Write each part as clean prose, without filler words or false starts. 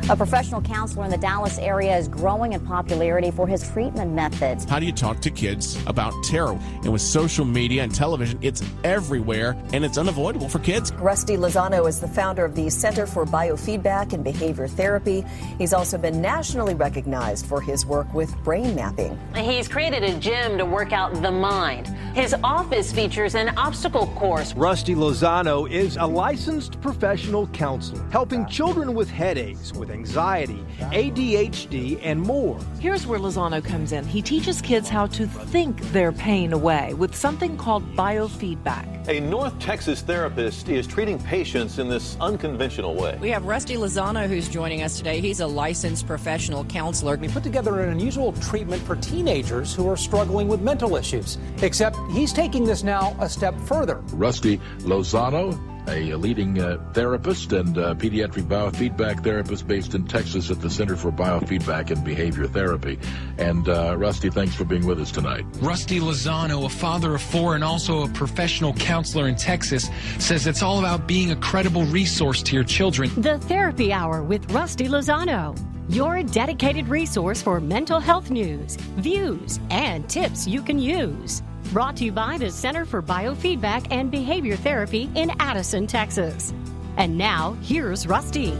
A professional counselor in the Dallas area is growing in popularity for his treatment methods. How do you talk to kids about terror? And with social media and television, it's everywhere, and it's unavoidable for kids. Rusty Lozano is the founder of the Center for Biofeedback and Behavior Therapy. He's also been nationally recognized for his work with brain mapping. He's created a gym to work out the mind. His office features an obstacle course. Rusty Lozano is a licensed professional counselor, helping children with headaches, with anxiety, ADHD, and more. Here's where Lozano comes in. He teaches kids how to think their pain away with something called biofeedback. A North Texas therapist is treating patients in this unconventional way. We have Rusty Lozano who's joining us today. He's a licensed professional counselor. He put together an unusual treatment for teenagers who are struggling with mental issues, except he's taking this now a step further. Rusty Lozano, a leading therapist and pediatric biofeedback therapist based in Texas at the Center for Biofeedback and Behavior Therapy. And Rusty, thanks for being with us tonight. Rusty Lozano, a father of 4 and also a professional counselor in Texas, says it's all about being a credible resource to your children. The Therapy Hour with Rusty Lozano, your dedicated resource for mental health news, views, and tips you can use. Brought to you by the Center for Biofeedback and Behavior Therapy in Addison, Texas. And now, here's Rusty.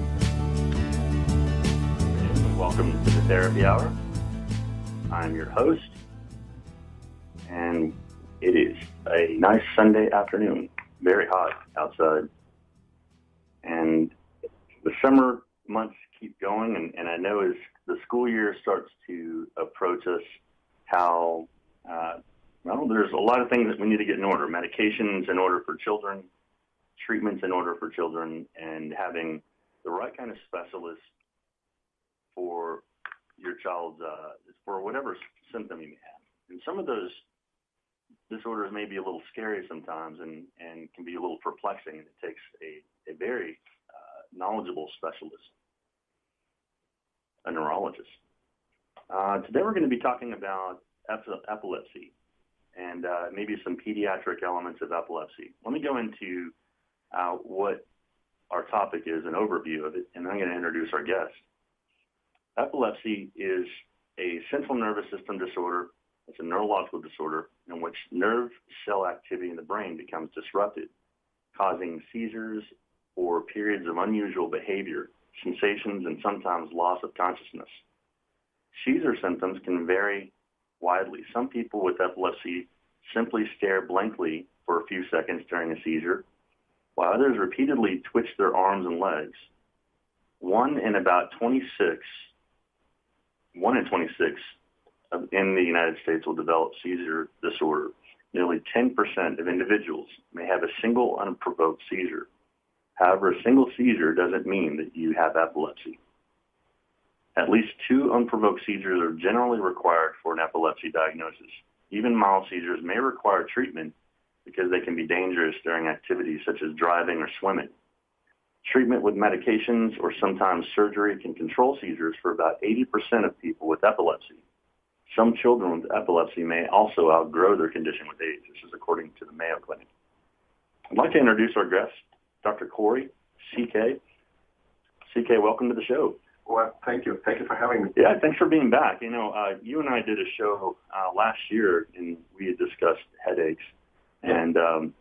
Welcome to the Therapy Hour. I'm your host, and it is a nice Sunday afternoon. Very hot outside. And the summer months keep going, and I know as the school year starts to approach us, how well, there's a lot of things that we need to get in order. Medications in order for children, treatments in order for children, and having the right kind of specialist for your child's, for whatever symptom you may have. And some of those disorders may be a little scary sometimes and can be a little perplexing. And it takes a very knowledgeable specialist, a neurologist. Today we're going to be talking about epilepsy and maybe some pediatric elements of epilepsy. Let me go into what our topic is, an overview of it, and then I'm going to introduce our guest. Epilepsy is a central nervous system disorder. It's a neurological disorder in which nerve cell activity in the brain becomes disrupted, causing seizures or periods of unusual behavior, sensations, and sometimes loss of consciousness. Seizure symptoms can vary widely. Some people with epilepsy simply stare blankly for a few seconds during a seizure, while others repeatedly twitch their arms and legs. One in 26 in the United States will develop seizure disorder. Nearly 10% of individuals may have a single unprovoked seizure. However, a single seizure doesn't mean that you have epilepsy. At least 2 unprovoked seizures are generally required for an epilepsy diagnosis. Even mild seizures may require treatment because they can be dangerous during activities such as driving or swimming. Treatment with medications or sometimes surgery can control seizures for about 80% of people with epilepsy. Some children with epilepsy may also outgrow their condition with age. This is according to the Mayo Clinic. I'd like to introduce our guest, Dr. Khourey, CK. CK, welcome to the show. Well, thank you. Thank you for having me. Yeah, thanks for being back. You know, you and I did a show last year, and we had discussed headaches, and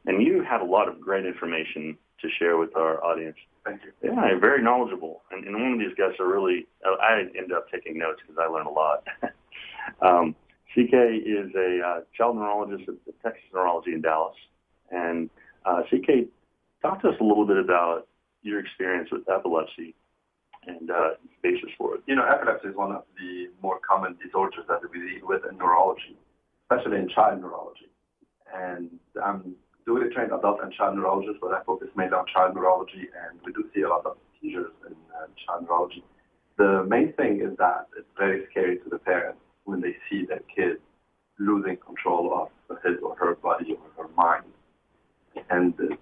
you had a lot of great information to share with our audience. Thank you. Yeah, very knowledgeable. And one of these guests are really, I ended up taking notes because I learned a lot. CK is a child neurologist at Texas Neurology in Dallas. And CK, talk to us a little bit about your experience with epilepsy and basis for it. You know, epilepsy is one of the more common disorders that we deal with in neurology, especially in child neurology. And I'm duly trained adult and child neurologist, but I focus mainly on child neurology, and we do see a lot of seizures in child neurology. The main thing is that it's very scary to the parents when they see their kid losing control of his or her body or her mind. And the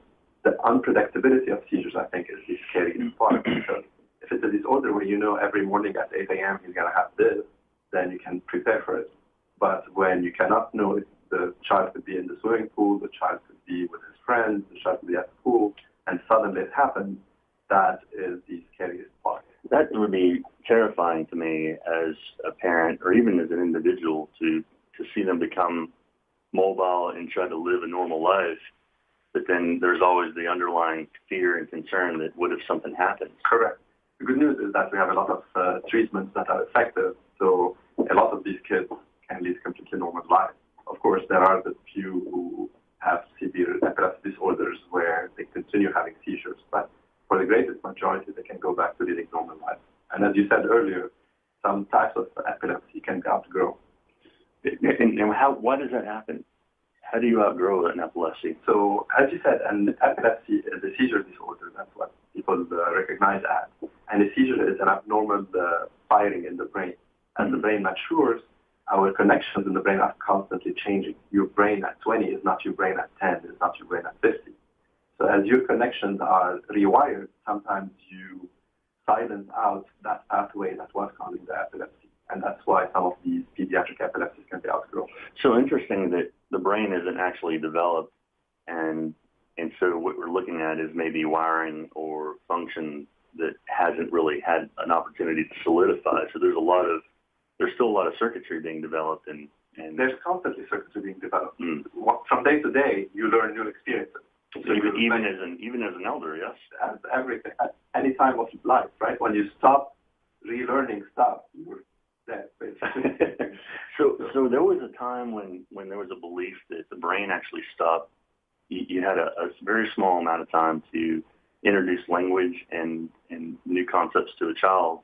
unpredictability of seizures, I think, is the scariest part, because if it's a disorder where you know every morning at 8 a.m. he's going to have this, then you can prepare for it. But when you cannot know if the child could be in the swimming pool, the child could be with his friends, the child could be at school, and suddenly it happens, that is the scariest part. That would be terrifying to me as a parent or even as an individual to see them become mobile and try to live a normal life. But then there's always the underlying fear and concern that what if something happens? Correct. The good news is that we have a lot of treatments that are effective, so a lot of these kids can lead completely normal lives. Of course, there are the few who have severe epilepsy disorders where they continue having seizures, but for the greatest majority, they can go back to leading normal lives. And as you said earlier, some types of epilepsy can outgrow. And why does that happen? How do you outgrow an epilepsy? So, as you said, an epilepsy is a seizure disorder. That's what people recognize as. And a seizure is an abnormal firing in the brain. As the brain matures, our connections in the brain are constantly changing. Your brain at 20 is not your brain at 10, is not your brain at 50. So as your connections are rewired, sometimes you silence out that pathway that was causing the epilepsy. And that's why some of these pediatric epilepsies can be outgrown. So interesting that the brain isn't actually developed, and so what we're looking at is maybe wiring or function that hasn't really had an opportunity to solidify. So there's still a lot of circuitry being developed, and there's constantly circuitry being developed. From day to day, you learn new experiences. So even as an elder, yes, as everything at any time of life, right? When you stop relearning stuff, you're dead, basically. So there was a time when there was a belief that the brain actually stopped. You had a very small amount of time to introduce language and new concepts to a child.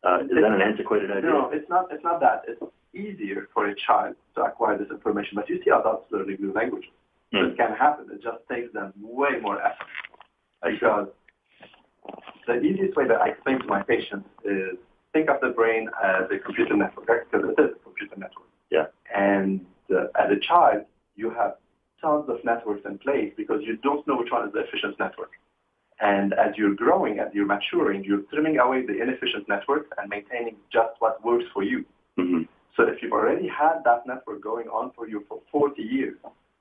Is that an antiquated idea? No, it's not that. It's easier for a child to acquire this information, but you see adults learning new languages. So it can happen. It just takes them way more effort. Because the easiest way that I explain to my patients is think of the brain as a computer network, because it is a computer network. Yeah. And as a child, you have tons of networks in place because you don't know which one is the efficient network. And as you're growing, as you're maturing, you're trimming away the inefficient networks and maintaining just what works for you. Mm-hmm. So if you've already had that network going on for you for 40 years,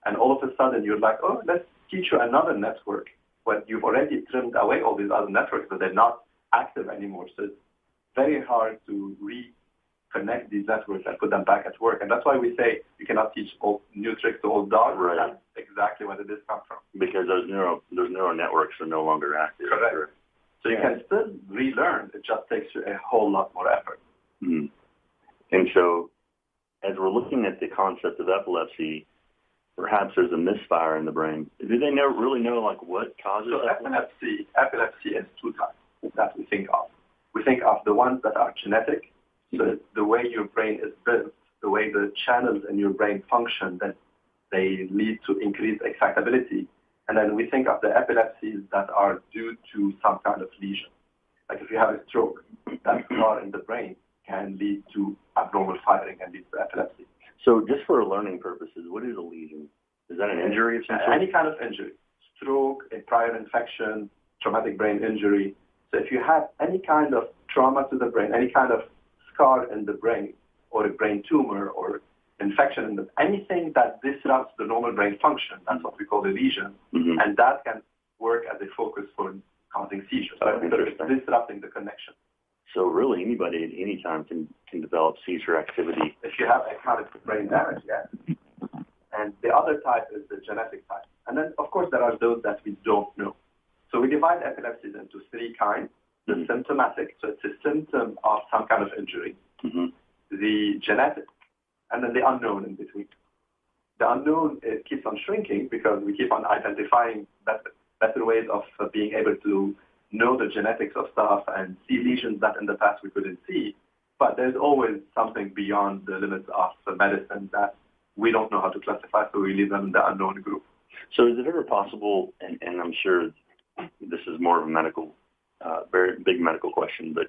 and all of a sudden you're like, oh, let's teach you another network, but you've already trimmed away all these other networks, so they're not active anymore. So it's very hard to reconnect these networks and put them back at work. And that's why we say you cannot teach new tricks to old dogs. Right. That's exactly where this comes from. Because those neural networks are no longer active. Correct. So you can still relearn. It just takes you a whole lot more effort. Mm-hmm. And so as we're looking at the concept of epilepsy, perhaps there's a misfire in the brain. Do they really know like what causes epilepsy? Epilepsy is two types that we think of. We think of the ones that are genetic, so the way your brain is built, the way the channels in your brain function, that they lead to increased excitability. And then we think of the epilepsies that are due to some kind of lesion. Like if you have a stroke, that scar in the brain can lead to abnormal firing and lead to epilepsy. So just for learning purposes, what is a lesion? Is that an injury of some sort? Any kind of injury. Stroke, a prior infection, traumatic brain injury. So if you have any kind of trauma to the brain, any kind of scar in the brain, or a brain tumor, or infection in anything that disrupts the normal brain function, that's what we call a lesion, and that can work as a focus for causing seizures. So disrupting the connection. So really anybody at any time can develop seizure activity. If you have a kind of brain damage, yes. And the other type is the genetic type. And then, of course, there are those that we don't know. So we divide epilepsies into three kinds. The symptomatic, so it's a symptom of some kind of injury. The genetic, and then the unknown in between. The unknown, it keeps on shrinking because we keep on identifying better ways of being able to know the genetics of stuff and see lesions that in the past we couldn't see. But there's always something beyond the limits of medicine that we don't know how to classify, so we leave them in the unknown group. So is it ever possible, and I'm sure this is more of a medical, very big medical question, but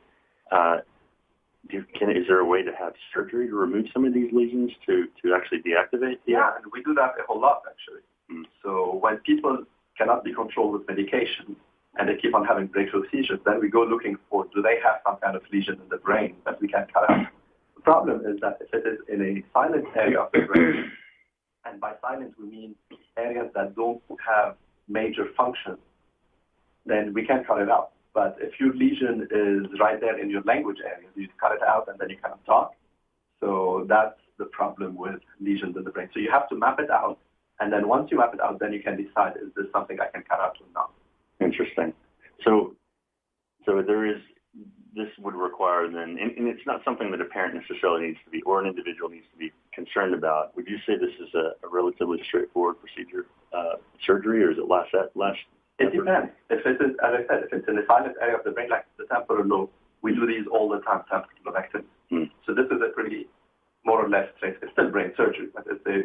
is there a way to have surgery to remove some of these lesions to actually deactivate? Yeah, and we do that a whole lot, actually. So when people cannot be controlled with medication and they keep on having breakthrough seizures, then we go looking for, do they have some kind of lesion in the brain that we can cut out? The problem is that if it is in a silent area of the brain, and by silent we mean areas that don't have major functions, then we can't cut it out. But if your lesion is right there in your language area, you cut it out and then you cannot talk. So that's the problem with lesions in the brain. So you have to map it out, and then once you map it out, then you can decide, is this something I can cut out or not? Interesting. So this would require then, and it's not something that a parent necessarily needs to be, or an individual needs to be concerned about. Would you say this is a relatively straightforward procedure, surgery, or is it less? It depends. If it is, as I said, if it's in the silent area of the brain, like the temporal lobe, we do these all the time, temporal lobectomy. So this is a pretty, more or less, it's still brain surgery, but it's a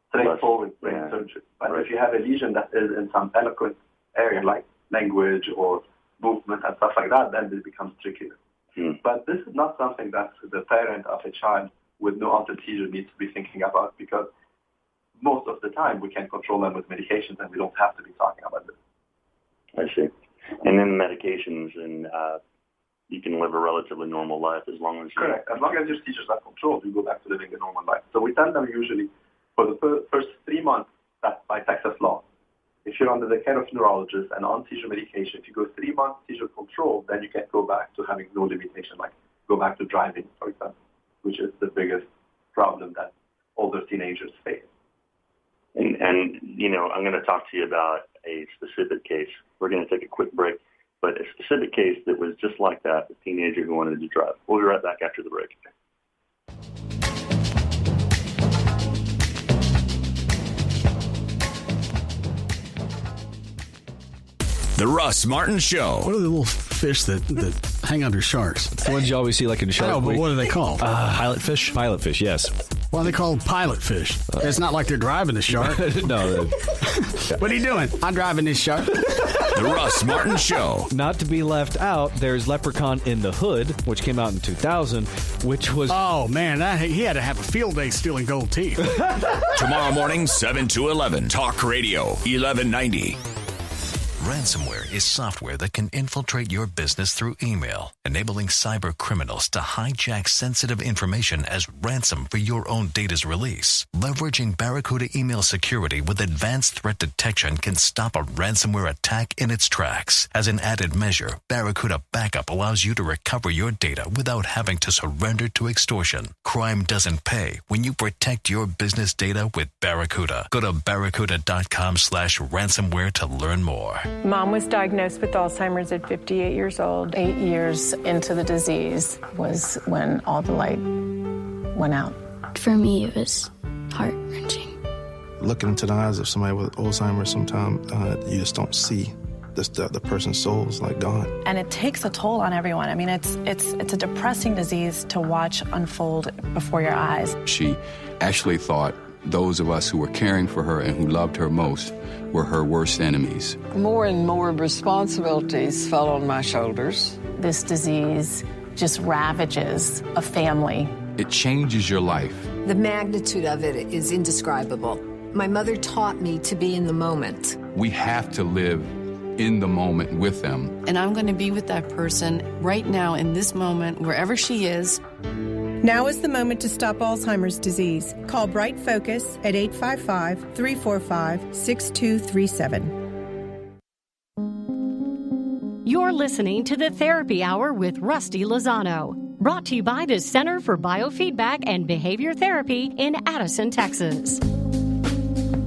straightforward brain surgery. But if you have a lesion that is in some eloquent area, like language or movement and stuff like that, then it becomes trickier. But this is not something that the parent of a child with no onset seizure needs to be thinking about, because most of the time we can control them with medications and we don't have to be talking about this. I see. And then medications, and you can live a relatively normal life as long as Correct. As long as your seizures are controlled, you go back to living a normal life. So we tell them usually for the first 3 months, that's by Texas law. If you're under the care of neurologists and on seizure medication, if you go 3 months seizure control, then you can go back to having no limitation, like go back to driving, for example, which is the biggest problem that older teenagers face. And you know, I'm going to talk to you about a specific case. We're going to take a quick break, but a specific case that was just like that, a teenager who wanted to drive. We'll be right back after the break. The Russ Martin Show. What are the little fish that hang under sharks? It's the ones you always see like in Shark No, but Week. what are they called? Pilot fish? Pilot fish, yes. Why are they called pilot fish? It's not like they're driving the shark. No. What are you doing? I'm driving this shark. The Russ Martin Show. Not to be left out, there's Leprechaun in the Hood, which came out in 2000, which was... Oh, man, he had to have a field day stealing gold teeth. Tomorrow morning, 7 to 11. Talk Radio, 1190. Ransomware is software that can infiltrate your business through email, enabling cyber criminals to hijack sensitive information as ransom for your own data's release. Leveraging Barracuda email security with advanced threat detection can stop a ransomware attack in its tracks. As an added measure, Barracuda Backup allows you to recover your data without having to surrender to extortion. Crime doesn't pay when you protect your business data with Barracuda. Go to barracuda.com/ransomware to learn more. Mom was diagnosed with Alzheimer's at 58 years old. 8 years into the disease was when all the light went out. For me, it was heart-wrenching. Looking into the eyes of somebody with Alzheimer's, sometimes you just don't see the person's soul is like gone. And it takes a toll on everyone. I mean, it's a depressing disease to watch unfold before your eyes. She actually thought those of us who were caring for her and who loved her most were her worst enemies. More and more responsibilities fell on my shoulders. This disease just ravages a family. It changes your life. The magnitude of it is indescribable. My mother taught me to be in the moment. We have to live in the moment with them. And I'm going to be with that person right now in this moment, wherever she is. Now is the moment to stop Alzheimer's disease. Call Bright Focus at 855-345-6237. You're listening to the Therapy Hour with Rusty Lozano, brought to you by the Center for Biofeedback and Behavior Therapy in Addison, Texas.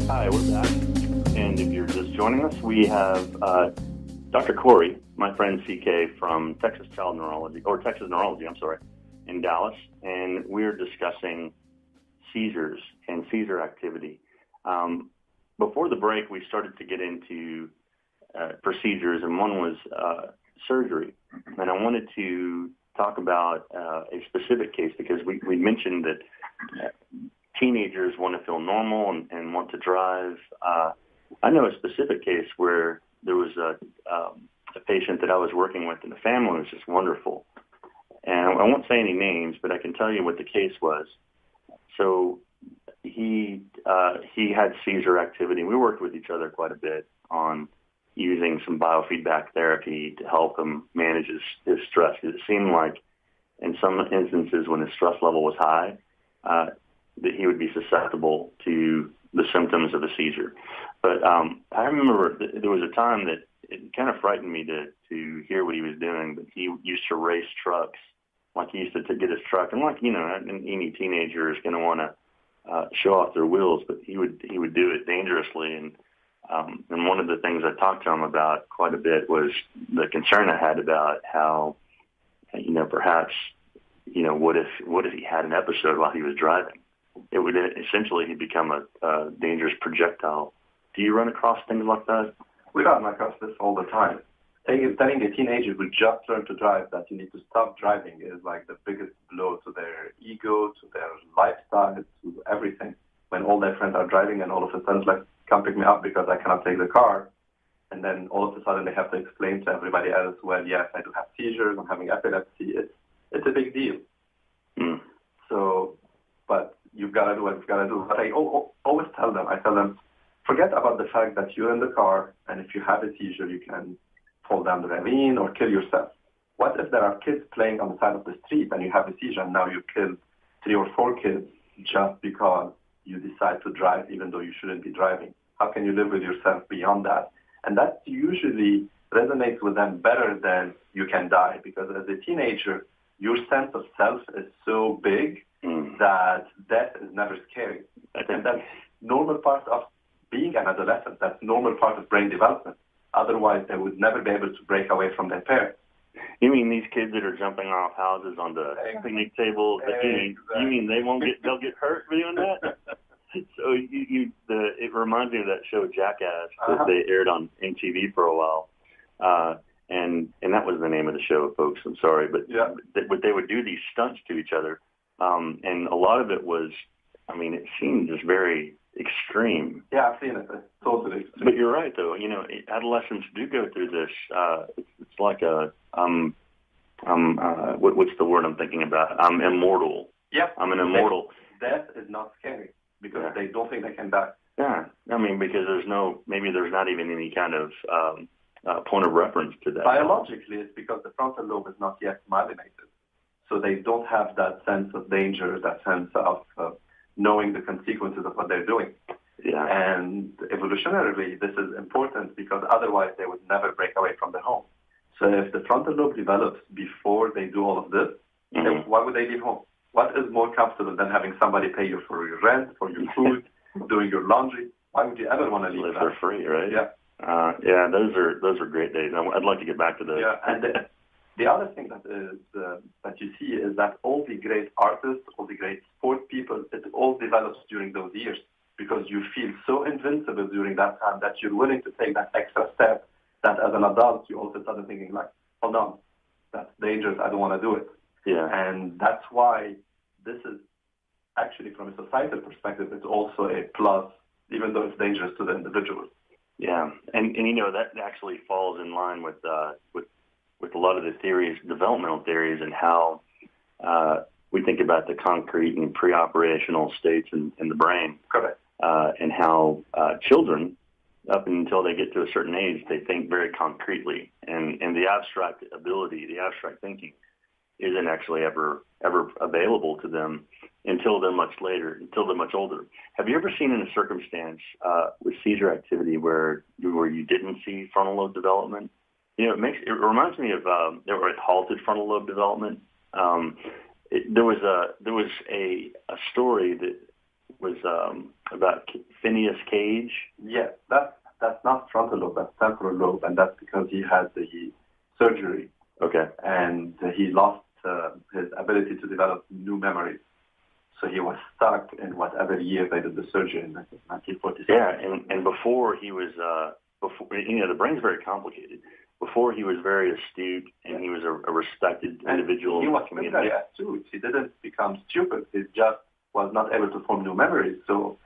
Hi, we're back. And if you're just joining us, we have Dr. Khourey, my friend CK from Texas Neurology, in Dallas, and we're discussing seizures and seizure activity. Before the break, we started to get into procedures, and one was surgery. And I wanted to talk about a specific case because we mentioned that teenagers want to feel normal and want to drive. I know a specific case where there was a patient that I was working with, and the family was just wonderful. And I won't say any names, but I can tell you what the case was. So he had seizure activity. We worked with each other quite a bit on using some biofeedback therapy to help him manage his stress. It seemed like in some instances when his stress level was high, that he would be susceptible to the symptoms of a seizure. But I remember there was a time that kind of frightened me to hear what he was doing. But he used to race trucks, like he used to get his truck, and like any teenager is going to want to show off their wheels, but he would do it dangerously. And one of the things I talked to him about quite a bit was the concern I had about how, perhaps, what if he had an episode while he was driving? It would essentially he'd become a dangerous projectile. Do you run across things like that? We run across this all the time. Telling a teenager who just learned to drive that you need to stop driving is like the biggest blow to their ego, to their lifestyle, to everything. When all their friends are driving and all of a sudden it's like, come pick me up because I cannot take the car. And then all of a sudden they have to explain to everybody else, well, yes, I do have seizures, I'm having epilepsy. It's a big deal. So, but you've got to do what you've got to do. But I always tell them, forget about the fact that you're in the car and if you have a seizure, you can fall down the ravine or kill yourself. What if there are kids playing on the side of the street and you have a seizure and now you killed 3 or 4 kids just because you decide to drive even though you shouldn't be driving? How can you live with yourself beyond that? And that usually resonates with them better than you can die, because as a teenager, your sense of self is so big that death is never scary. And that's normal part of being an adolescent. That's normal part of brain development. Otherwise, they would never be able to break away from their parents. You mean these kids that are jumping off houses on the picnic tables? You mean they'll get hurt doing that? So it reminds me of that show Jackass that they aired on MTV for a while, and that was the name of the show, folks. I'm sorry, but they would do these stunts to each other, and a lot of it was, it seemed just very extreme. Yeah, I've seen it. It's totally extreme. But you're right, though. Adolescents do go through this. It's like a what's the word I'm thinking about? I'm immortal. Yep. I'm an immortal. Death is not scary because they don't think they can die. Yeah, because there's not even any kind of point of reference to that. Biologically, it's because the frontal lobe is not yet myelinated, so they don't have that sense of danger, that sense of knowing the consequences of what they're doing. Yeah. And evolutionarily, this is important because otherwise they would never break away from the home. So if the frontal lobe develops before they do all of this, then why would they leave home? What is more comfortable than having somebody pay you for your rent, for your food, doing your laundry? Why would you ever want to leave live that? for free, right? Yeah. Those are great days. I'd like to get back to those. Yeah, and the other thing that is that you see is that all the great artists, all the great sport people, it all develops during those years because you feel so invincible during that time that you're willing to take that extra step that as an adult you're all of a sudden thinking like, hold on, that's dangerous, I don't want to do it. Yeah. And that's why this is actually, from a societal perspective, it's also a plus, even though it's dangerous to the individual. Yeah, and that actually falls in line with a lot of the theories, developmental theories, and how we think about the concrete and pre-operational states in the brain. Correct. And how children, up until they get to a certain age, they think very concretely, and the abstract ability, the abstract thinking, isn't actually ever available to them until they're much older. Have you ever seen in a circumstance with seizure activity where you didn't see frontal lobe development? It reminds me of halted frontal lobe development. There was a story that was about Phineas Cage. Yeah, that's not frontal lobe, that's temporal lobe, and that's because he had the surgery. Okay. And he lost his ability to develop new memories. So he was stuck in whatever year they did the surgery in 1947. Yeah, and before he was, the brain's very complicated. Before he was very astute and he was a respected individual in the the community. He was very astute. He didn't become stupid. He just was not able to form new memories. So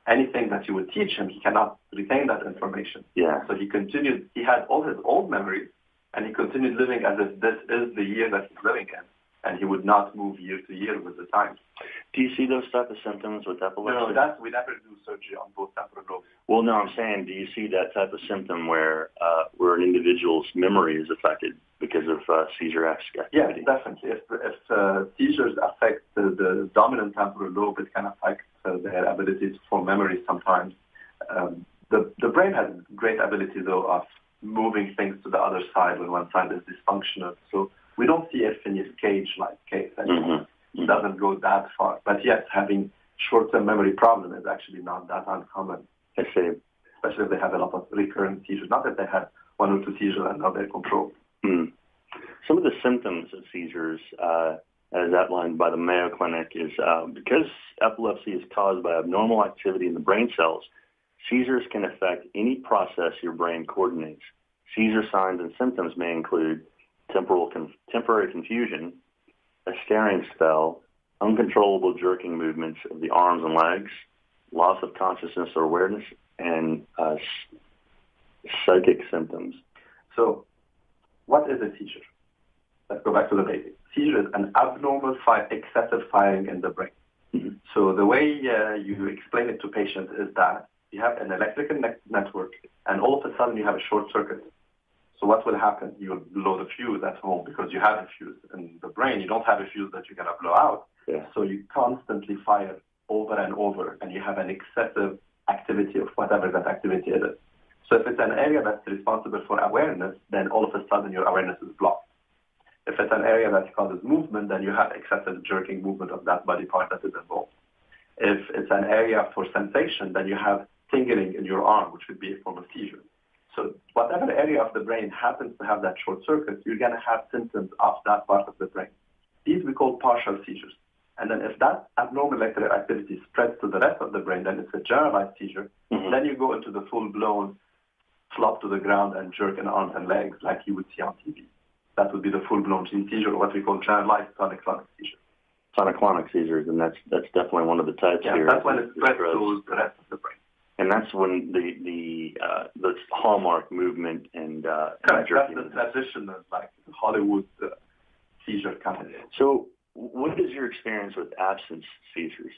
anything that you would teach him, he cannot retain that information. Yeah. So he continued. He had all his old memories, and he continued living as if this is the year that he's living in. And he would not move year to year with the time. Do you see those type of symptoms with epilepsy? No, we never do surgery on both temporal lobes. Well, no, I'm saying, do you see that type of symptom where an individual's memory is affected because of seizure activity? Yes, definitely. If seizures affect the dominant temporal lobe, it can affect their ability to form memories sometimes. The brain has great ability, though, of moving things the other side when one side is dysfunctional. So we don't see a Phineas Cage-like case anymore. It doesn't go that far. But yes, having short-term memory problem is actually not that uncommon. I see. Especially if they have a lot of recurrent seizures. Not that they have one or two seizures and now they're controlled. Some of the symptoms of seizures, as outlined by the Mayo Clinic, is because epilepsy is caused by abnormal activity in the brain cells, seizures can affect any process your brain coordinates. Seizure signs and symptoms may include temporary confusion, a staring spell, uncontrollable jerking movements of the arms and legs, loss of consciousness or awareness, and psychic symptoms. So what is a seizure? Let's go back to the basics. Seizure is an abnormal excessive firing in the brain. So the way you explain it to patients is that you have an electrical network, and all of a sudden you have a short circuit. So what will happen? You'll blow the fuse at home because you have a fuse. In the brain, you don't have a fuse that you're going to blow out. So you constantly fire over and over, and you have an excessive activity of whatever that activity is. So if it's an area that's responsible for awareness, then all of a sudden your awareness is blocked. If it's an area that causes movement, then you have excessive jerking movement of that body part that is involved. If it's an area for sensation, then you have tingling in your arm, which would be a form of seizure. So whatever area of the brain happens to have that short circuit, you're going to have symptoms of that part of the brain. These we call partial seizures. And then if that abnormal electrical activity spreads to the rest of the brain, then it's a generalized seizure. Then you go into the full-blown flop to the ground and jerk in arms and legs like you would see on TV. That would be the full-blown seizure, or what we call generalized tonic-clonic seizure. Tonic-clonic seizures, and that's definitely one of the types here. That's when it spreads to the rest of the brain. And that's when the hallmark movement and correct. jerking. That's the traditional, like Hollywood seizure kind of. So, what is your experience with absence seizures?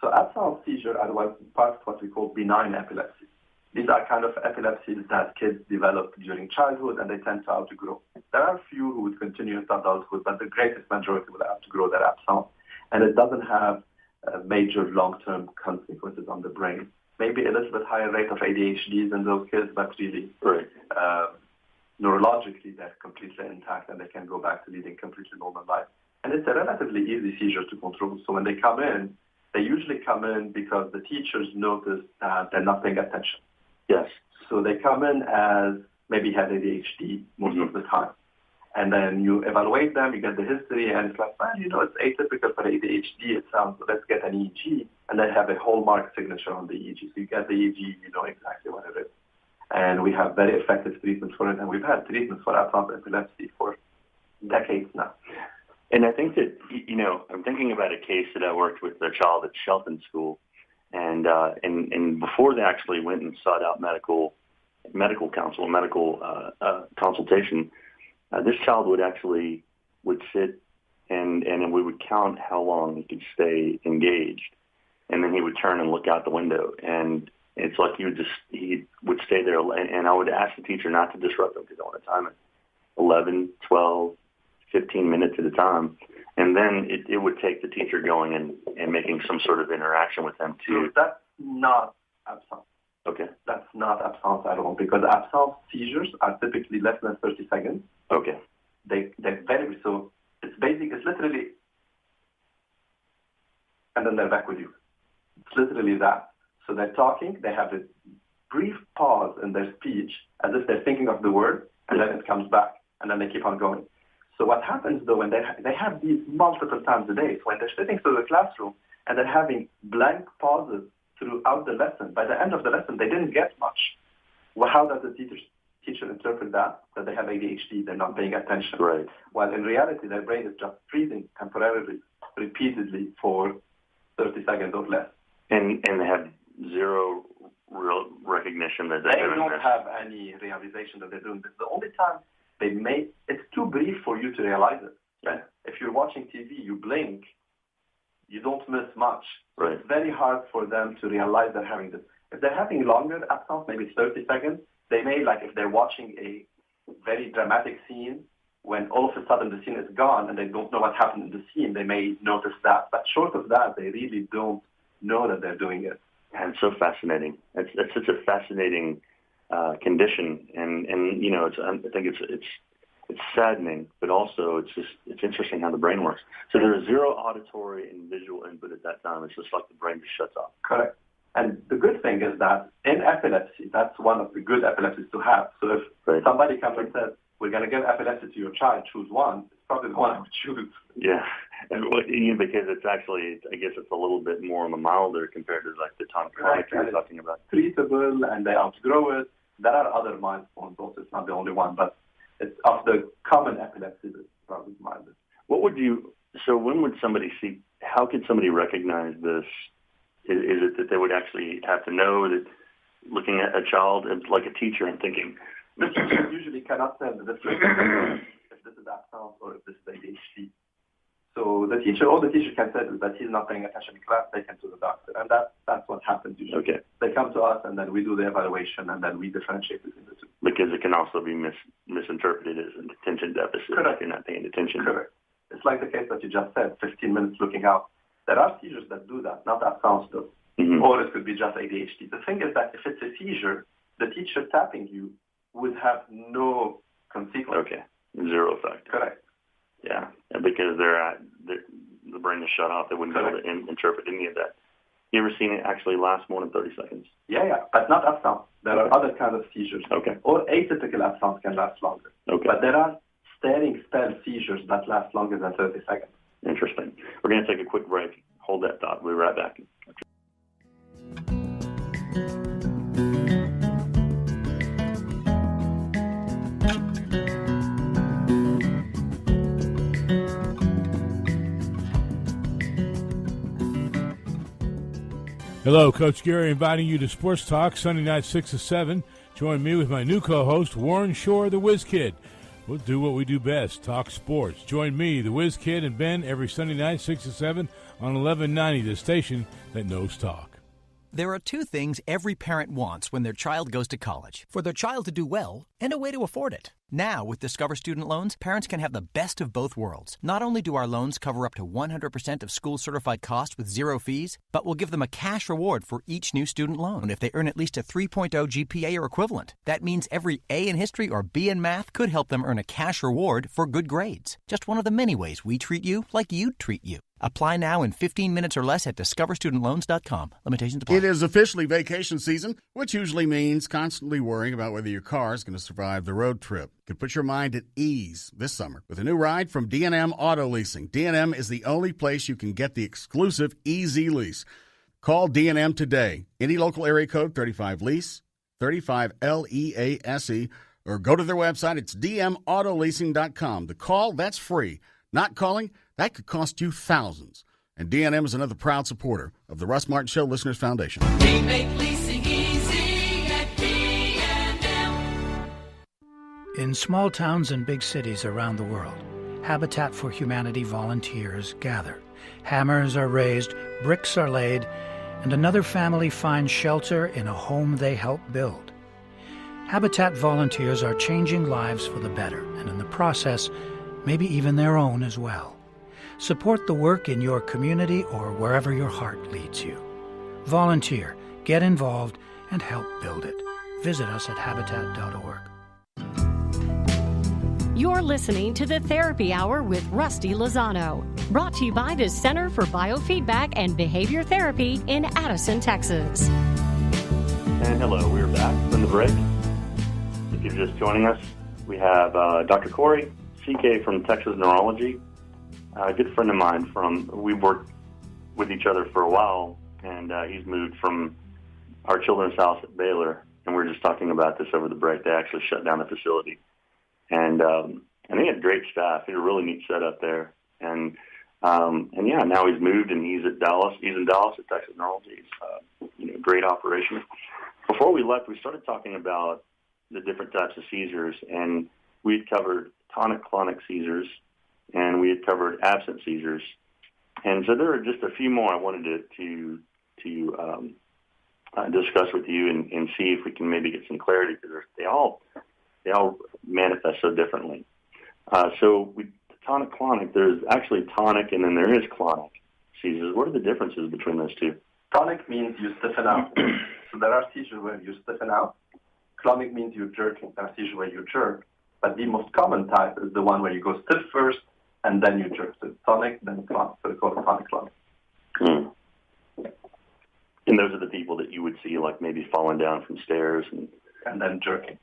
So, absence seizure are part of what we call benign epilepsy. These are kind of epilepsies that kids develop during childhood, and they tend to outgrow. There are a few who would continue into adulthood, but the greatest majority will outgrow their absence, and it doesn't have major long-term consequences on the brain. Maybe a little bit higher rate of ADHDs in those kids, but really neurologically they're completely intact and they can go back to leading completely normal life. And it's a relatively easy seizure to control. So when they come in, they usually come in because the teachers notice that they're not paying attention. Yes. So they come in as maybe had ADHD most of the time. And then you evaluate them, you get the history, and it's like, well, it's atypical for ADHD. It sounds, let's get an EEG. And they have a hallmark signature on the EEG. So you get the EEG, you know exactly what it is. And we have very effective treatments for it. And we've had treatments for absence epilepsy for decades now. And I think that, I'm thinking about a case that I worked with a child at Shelton School. And before they actually went and sought out medical consultation, this child would sit and we would count how long he could stay engaged, and then he would turn and look out the window, and it's like he would stay there, and I would ask the teacher not to disrupt him because I want to time it 11, 12, 15 minutes at a time, and then it would take the teacher going and making some sort of interaction with them to. That's not absence. Okay. That's not absence at all, because absence seizures are typically less than 30 seconds. Okay. They're very, so it's literally, and then they're back with you. It's literally that. So they're talking, they have a brief pause in their speech as if they're thinking of the word, and then it comes back, and then they keep on going. So what happens, though, when they have these multiple times a day, so when they're sitting through the classroom and they're having blank pauses throughout the lesson, by the end of the lesson, they didn't get much. Well, how does the teacher interpret that? That they have ADHD, they're not paying attention. Right. While in reality, their brain is just freezing temporarily, repeatedly for 30 seconds or less. And they have zero real recognition that they're doing this. They don't have any realization that they're doing this. The only time it's too brief for you to realize it. Yeah. If you're watching TV, you blink, you don't miss much. Right. It's very hard for them to realize they're having this. If they're having longer absence, maybe it's 30 seconds, they may, like if they're watching a very dramatic scene, when all of a sudden the scene is gone and they don't know what happened in the scene, they may notice that. But short of that, they really don't know that they're doing it. And it's so fascinating. It's such a fascinating condition, and I think it's saddening, but also it's interesting how the brain works. So there is zero auditory and visual input at that time. It's just like the brain just shuts off. Correct. And the good thing is that in epilepsy, that's one of the good epilepsies to have. So if somebody comes and says, we're going to give epilepsy to your child, choose one, it's probably the one I would choose. Yeah, because it's actually, I guess it's a little bit more on the milder compared to like the tonic-clonic you're talking about. Treatable, and they outgrow it. There are other milestones also. It's not the only one, but it's of the common epilepsy that's probably milder. When would somebody see, how could somebody recognize this? Is it that they would actually have to know that looking at a child like a teacher and thinking, the teacher usually cannot tell the difference if this is absence or if this is ADHD. So all the teacher can say is that he's not paying attention in class, take him to the doctor. And that's what happens usually. Okay. They come to us and then we do the evaluation and then we differentiate between the two. Because it can also be misinterpreted as an attention deficit. Correct. If you're not paying attention. Correct. It's like the case that you just said, 15 minutes looking out. There are seizures that do that, not absence though. Mm-hmm. Or it could be just ADHD. The thing is that if it's a seizure, the teacher tapping you would have no consequence. Okay. Zero effect. Correct. Yeah. Because the brain is shut off. They wouldn't be able to interpret any of that. You ever seen it actually last more than 30 seconds? Yeah, but not absence. There are other kinds of seizures. Okay. Or atypical absence can last longer. Okay. But there are staring spell seizures that last longer than 30 seconds. Interesting. We're going to take a quick break. Hold that thought. We'll be right back. Hello, Coach Gary inviting you to Sports Talk Sunday night 6 to 7. Join me with my new co-host, Warren Shore, the Whiz Kid. We'll do what we do best, talk sports. Join me, the Whiz Kid, and Ben every Sunday night 6 to 7 on 1190, the station that knows talk. There are two things every parent wants when their child goes to college. For their child to do well and a way to afford it. Now, with Discover Student Loans, parents can have the best of both worlds. Not only do our loans cover up to 100% of school-certified costs with zero fees, but we'll give them a cash reward for each new student loan if they earn at least a 3.0 GPA or equivalent. That means every A in history or B in math could help them earn a cash reward for good grades. Just one of the many ways we treat you like you'd treat you. Apply now in 15 minutes or less at discoverstudentloans.com. Limitations apply. It is officially vacation season, which usually means constantly worrying about whether your car is going to survive the road trip. You can put your mind at ease this summer with a new ride from D&M Auto Leasing. D&M is the only place you can get the exclusive Easy Lease. Call D&M today. Any local area code, 35LEASE, 35LEASE, or go to their website. It's dmautoleasing.com. The call, that's free. Not calling, that could cost you thousands. And D&M is another proud supporter of the Russ Martin Show Listeners Foundation. We make leasing easy at D&M. In small towns and big cities around the world, Habitat for Humanity volunteers gather. Hammers are raised, bricks are laid, and another family finds shelter in a home they help build. Habitat volunteers are changing lives for the better, and in the process, maybe even their own as well. Support the work in your community or wherever your heart leads you. Volunteer, get involved, and help build it. Visit us at habitat.org. You're listening to the Therapy Hour with Rusty Lozano, brought to you by the Center for Biofeedback and Behavior Therapy in Addison, Texas. And hello, we're back from the break. If you're just joining us, we have Dr. Khourey, CK from Texas Neurology, a good friend of mine we've worked with each other for a while, and he's moved from our children's house at Baylor, and we were just talking about this over the break. They actually shut down the facility. And they had great staff. He had a really neat setup there. And yeah, now he's moved and he's at Dallas. He's in Dallas at Texas Neurology. It's great operation. Before we left, we started talking about the different types of seizures, and we had covered tonic-clonic seizures, and we had covered absent seizures. And so there are just a few more I wanted to discuss with you and see if we can maybe get some clarity, because they all manifest so differently. So with tonic-clonic, there's actually tonic and then there is clonic seizures. What are the differences between those two? Tonic means you stiffen out. So there are seizures where you stiffen out, clonic means you're jerking, a seizure where you jerk. But the most common type is the one where you go stiff first and then you jerk. So it's tonic, then clonic. So it's called tonic clonic. Hmm. And those are the people that you would see, like maybe falling down from stairs and then jerking.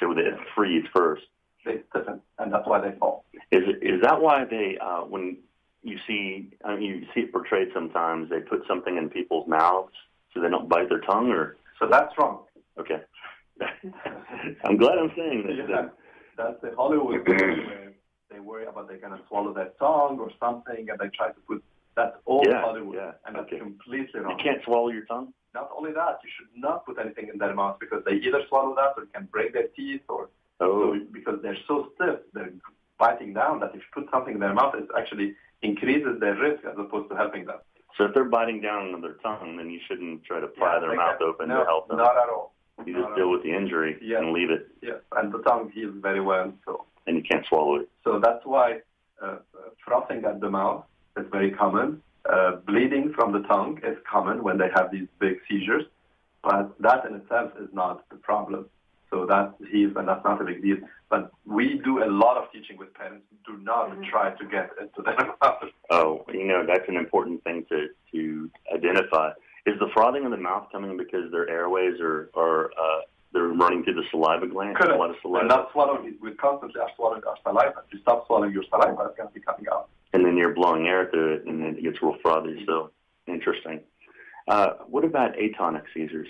So they freeze first. They stiffen, and that's why they fall. Is that why they when you see it portrayed sometimes, they put something in people's mouths so they don't bite their tongue, or? So that's wrong. Okay. I'm glad I'm saying this. Yeah. That's the Hollywood thing where they worry about they're going to swallow their tongue or something, and they try to put, that's all Hollywood, and that's completely wrong. You can't swallow your tongue? Not only that, you should not put anything in their mouth because they either swallow that or it can break their teeth, or because they're so stiff, they're biting down, that if you put something in their mouth, it actually increases their risk as opposed to helping them. So if they're biting down on their tongue, then you shouldn't try to pry their mouth open to help them. Not at all. You just deal with the injury and leave it. Yes, and the tongue heals very well. And you can't swallow it. So that's why frothing at the mouth is very common. Bleeding from the tongue is common when they have these big seizures. But that in itself is not the problem. So that heals, and that's not a big deal. But we do a lot of teaching with parents. Do not try to get into their mouth. Oh, that's an important thing to identify. Is the frothing of the mouth coming because their airways are they're running through the saliva gland? Correct. A lot of saliva. We're not swallowing. We constantly are swallowing our saliva. If you stop swallowing your saliva, it's going to be coming out. And then you're blowing air through it, and then it gets real frothy. So interesting. What about atonic seizures?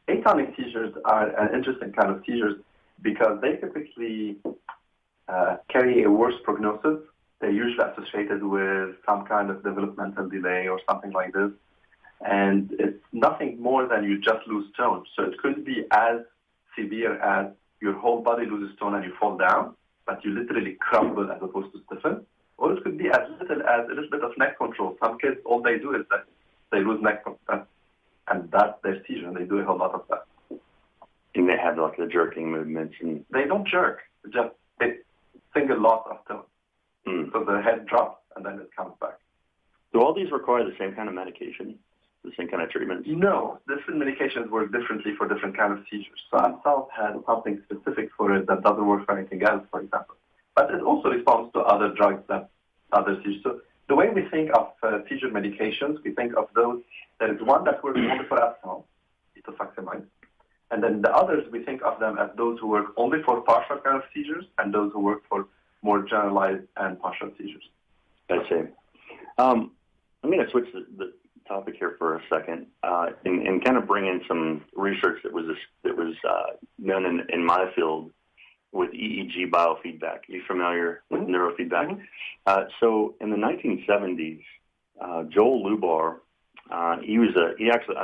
Atonic seizures are an interesting kind of seizures because they typically carry a worse prognosis. They're usually associated with some kind of developmental delay or something like this. And it's nothing more than you just lose tone. So it could be as severe as your whole body loses tone and you fall down, but you literally crumble as opposed to stiffen. Or it could be as little as a little bit of neck control. Some kids, all they do is that they lose neck control. And that's their seizure, and they do a whole lot of that. And they have like the jerking movements. And they don't jerk, just a single loss of tone. So the head drops, and then it comes back. Do all these require the same kind of medication? The same kind of treatment? No, different medications work differently for different kind of seizures. So Absalt has something specific for it that doesn't work for anything else, for example. But it also responds to other drugs that other seizures. So the way we think of seizure medications, we think of those, there is one that works only for Absalt, ethosuximide. And then the others, we think of them as those who work only for partial kind of seizures and those who work for more generalized and partial seizures. I see. I'm going to switch the topic here for a second, and kind of bring in some research that was done in my field with EEG biofeedback. Are you familiar with neurofeedback? So in the 1970s, Joel Lubar, I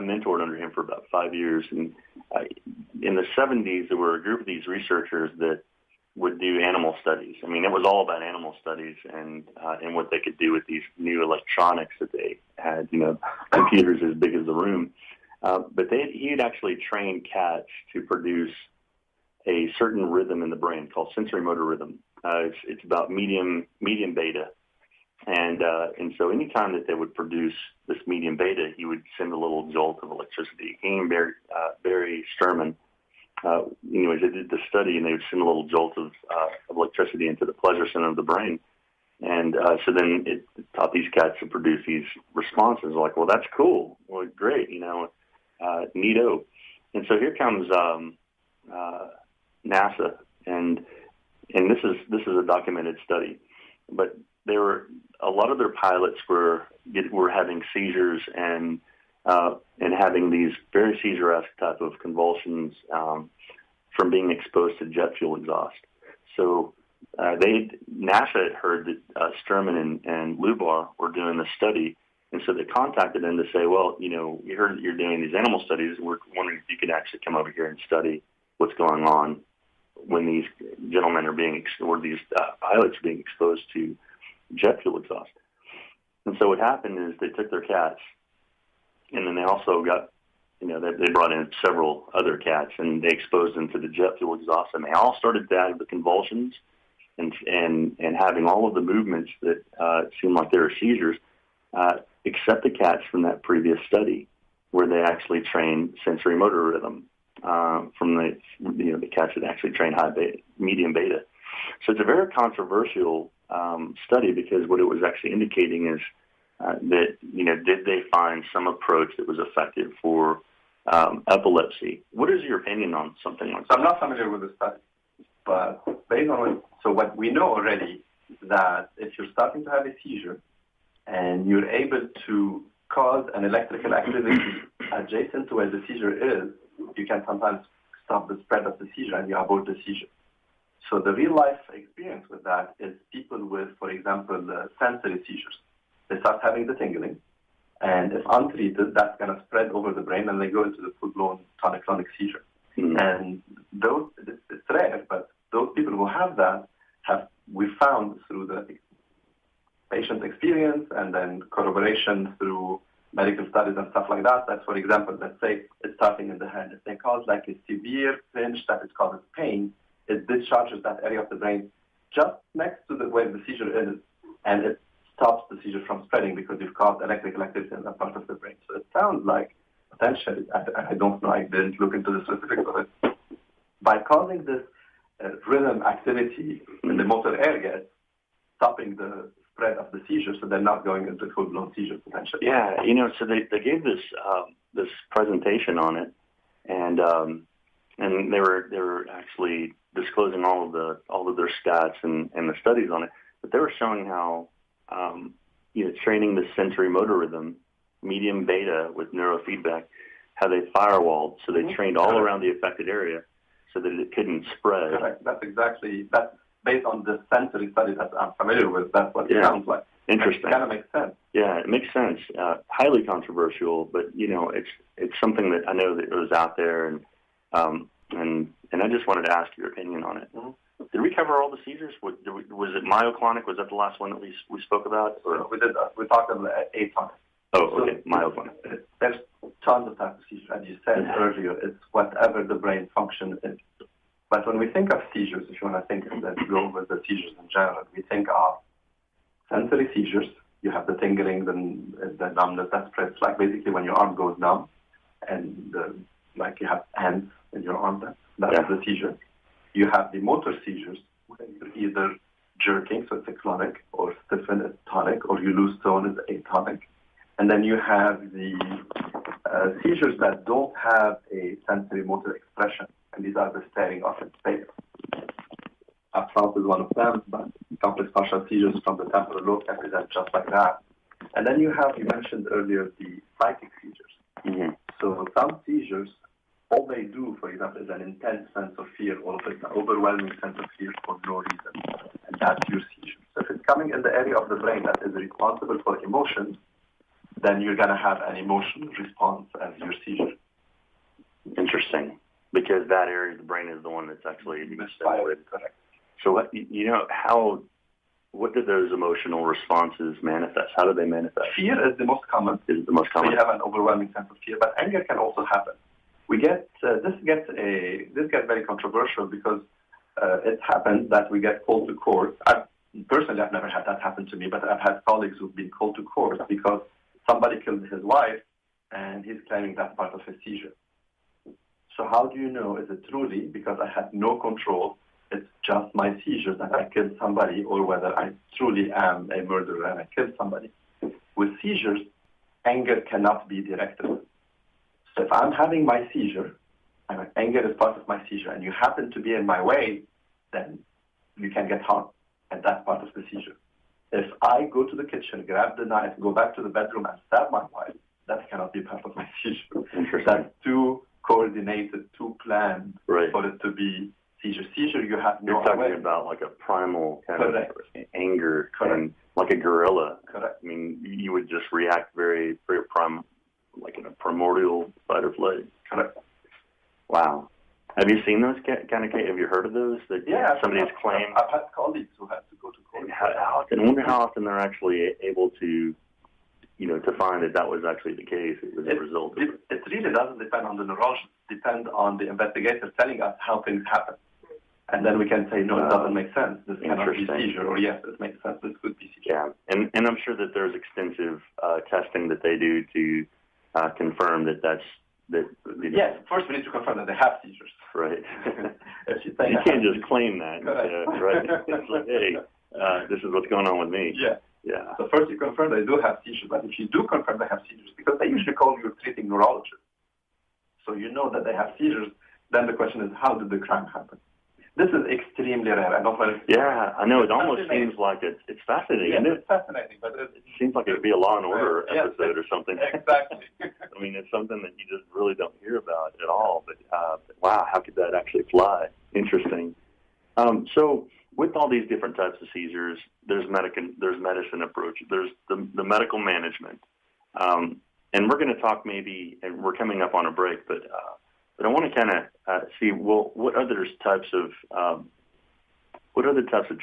mentored under him for about 5 years, and in the 70s there were a group of these researchers that would do animal studies. I mean, it was all about animal studies and what they could do with these new electronics that they had, computers as big as the room. But he had actually trained cats to produce a certain rhythm in the brain called sensory motor rhythm. It's about medium beta. And so anytime that they would produce this medium beta, he would send a little jolt of electricity. He and Barry Sturman, they did the study, and they would send a little jolt of electricity into the pleasure center of the brain. And so then it taught these cats to produce these responses like, well, that's cool. Well, great, neato. And so here comes NASA, and this is a documented study. But a lot of their pilots were having seizures and having these very seizure-esque type of convulsions from being exposed to jet fuel exhaust. So NASA had heard that Sturman and Lubar were doing this study, and so they contacted them to say, well, we heard that you're doing these animal studies, and we're wondering if you could actually come over here and study what's going on when these gentlemen are these pilots are being exposed to jet fuel exhaust. And so what happened is they took their cats, and then they also got, they brought in several other cats, and they exposed them to the jet fuel exhaust, and they all started to have the convulsions and having all of the movements that seemed like they were seizures, except the cats from that previous study where they actually trained sensory motor rhythm. from the cats that actually train high beta, medium beta. So it's a very controversial study because what it was actually indicating is that, did they find some approach that was effective for epilepsy? What is your opinion on something like that? I'm not familiar with the study, but based on what we know already, that if you're starting to have a seizure and you're able to cause an electrical activity adjacent to where the seizure is, you can sometimes stop the spread of the seizure and you abort the seizure. So the real-life experience with that is people with, for example, sensory seizures. They start having the tingling, and if untreated, that's going to spread over the brain, and they go into the full-blown tonic-clonic seizure. Mm-hmm. And those, it's rare, but those people who have that, we found through the patient experience and then corroboration through medical studies and stuff like that, that, for example, let's say it's starting in the hand. If they cause like a severe pinch that it causes pain, it discharges that area of the brain just next to where the seizure is, and it stops the seizure from spreading because you've caused electrical activity in that part of the brain. So it sounds like potentially, I don't know, I didn't look into the specifics of it, by causing this rhythm activity in the motor area, stopping the spread of the seizure, so they're not going into full-blown seizure potentially. Yeah, so they gave this this presentation on it, and they were actually disclosing all of their stats and the studies on it, but they were showing how training the sensory motor rhythm, medium beta with neurofeedback, how they firewalled, so they trained all around the affected area so that it couldn't spread. Correct. That's based on the sensory study that I'm familiar with. That's what it sounds like. Interesting. It kind of makes sense. Yeah, it makes sense. Highly controversial, but it's something that I know that it was out there, and I just wanted to ask your opinion on it. Mm-hmm. Did we cover all the seizures? Was it myoclonic? Was that the last one that we spoke about? Or? We did. We talked about atonic. Oh, okay, myoclonic. There's tons of types of seizures. As you said earlier, it's whatever the brain function is. But when we think of seizures, if you want to think of that, go over the seizures in general, we think of sensory seizures. You have the tingling, the numbness that spreads, like basically when your arm goes numb, and like you have ants in your arm. That's the seizure. You have the motor seizures, where you're either jerking, so it's a clonic, or stiffen, it's tonic, or you lose tone, it's atonic. And then you have the seizures that don't have a sensory motor expression, and these are the staring off in space. Absence is one of them, but complex partial seizures from the temporal lobe can present just like that. And then you mentioned earlier the psychic seizures. Mm-hmm. So some seizures, all they do, for example, is an intense sense of fear, or it's an overwhelming sense of fear for no reason, and that's your seizure. So if it's coming in the area of the brain that is responsible for emotions, then you're going to have an emotional response as your seizure. Interesting, because that area of the brain is the one that's actually stimulated. Correct. So what do those emotional responses manifest? How do they manifest? Fear is the most common. So you have an overwhelming sense of fear, but anger can also happen. We get this gets very controversial because it happens that we get called to court. Personally, I've never had that happen to me, but I've had colleagues who've been called to court because somebody killed his wife, and he's claiming that's part of his seizure. So how do you know? Is it truly because I had no control? It's just my seizure that I killed somebody, or whether I truly am a murderer and I killed somebody? With seizures, anger cannot be directed. So if I'm having my seizure, and anger is part of my seizure, and you happen to be in my way, then you can get harmed, and that's part of the seizure. If I go to the kitchen, grab the knife, go back to the bedroom, and stab my wife, that cannot be part of my seizure. That's too coordinated, too planned for it to be seizure. Seizure, you have no You're talking about like a primal kind of anger, and like a gorilla. Correct. I mean, you would just react very, very like in a primordial fight or flight. Correct. Wow. Have you seen those kind of cases? Have you heard of those? Somebody has claimed. I've had colleagues who had to go to court. I wonder how often they're actually able to, to find that was actually the case. It was a result of it. It really doesn't depend on the neurologist. It depends on the investigator telling us how things happen. And then we can say, no, it doesn't make sense. This cannot be seizure, or yes, it makes sense. This could be seizure. Yeah, and I'm sure that there's extensive testing that they do to confirm that that's Yes, first we need to confirm that they have seizures. Right. You can't just claim that. Right. It's like, hey, this is what's going on with me. Yeah. Yeah. So first you confirm they do have seizures, but if you do confirm they have seizures, because they usually call you a treating neurologist, so you know that they have seizures, then the question is, how did the crime happen? This is extremely rare. I don't know. Yeah, I know. It almost seems like it's fascinating. Yeah, isn't it? It's fascinating, but it seems like it would be a Law and Order episode or something. Exactly. I mean, it's something that you just really don't hear about at all. But wow, how could that actually fly? Interesting. So with all these different types of seizures, there's medicine approach. There's the medical management, and we're going to talk maybe, and we're coming up on a break, but I want to kind of see, well, what other types of